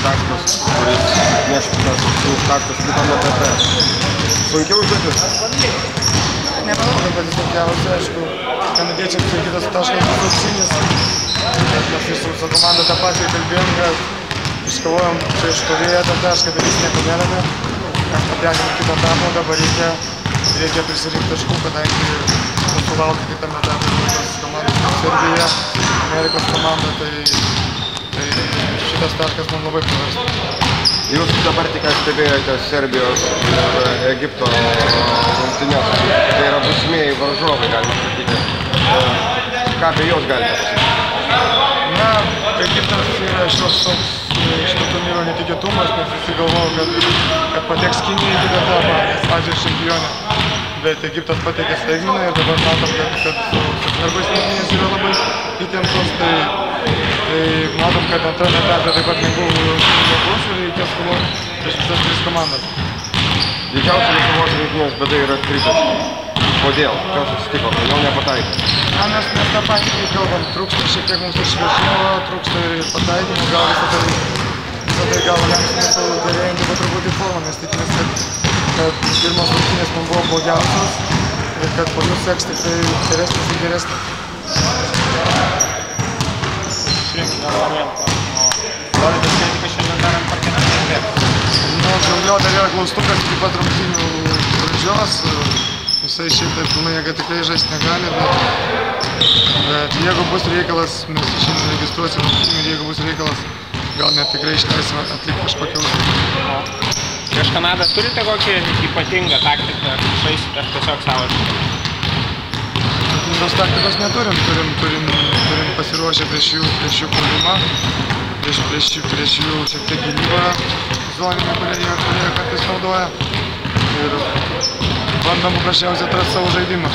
taškas, kuris nešpitas užtaktas kitam etape. Sunkiau užduotis? Nemanau, kad patys sunkiausia, aišku, kanadiečiams ir kitas taškas bus auksinis. Mes ir su komanda tą patį kalbėjom, kad iškovojom prieš Korėją tą tašką, bet jis nieko nelėmė. Mes patekėm į kitą etapą, dabar reikia prisirinkti taškų, kadangi mūsų laukia kitame etape kitos komandos Serbija, Amerikos komanda, tai šitas taškas man labai paverstų. Jūs dabar tik stebėjote Serbijos ir Egipto rungtynes. Tai yra būsimieji varžovai, galima sakyti. Ką apie juos galite pasakyti? Na, Egiptas yra šioks toks šito turnyro netikėtumas, nes visi galvojo, kad pateks Kinija į kitą etapą, Azijos čempionė. Bet Egiptas patekė staigmeną ir dabar matom, kad su serbais rungtynės yra labai įtemptos, tai matom, kad antrame etape taip pat lengvų nebus ir reikės kovoti prieš visas tris komandas. Didžiausia Lietuvos rinktinės bėda yra tritaškiai. Kodėl? Kas atsitiko? Kodėl nepataikė? Na, mes tą patį, kai kalbam, trūksta šiek tiek mums ir šviežumo, trūksta ir pataikymų, gal visą tai gal lems mūsų gerėjantį po truputį formą, nes tikimės, kad pirmos rungtynės man buvo blogiausios ir kad po jų seks tik tai geresnis ir geresnis. Dar momentą. Norite skirti, kad šiandien darant parkeną nebėgti? Nu, jo dar yra klaustukas iki pat rungtynių pradžios. Jisai šiaip taip pilnai jėga tikrai žaisti negali, bet jeigu bus reikalas, mes šiandien registruosim rungtynių ir jeigu bus reikalas, gal net tikrai išleisime atlikti kažkokią užduotį. Prieš Kanadą turite kokį ypatingą taktiką, žaisite ar tiesiog savo žaidimą? Tos taktikos neturim, turim pasiruošę prieš jų puolimą, prieš jų šiek tiek gynybą zoninę, kurią jie kartais naudoja ir bandom paprasčiausiai atrasti savo žaidimą.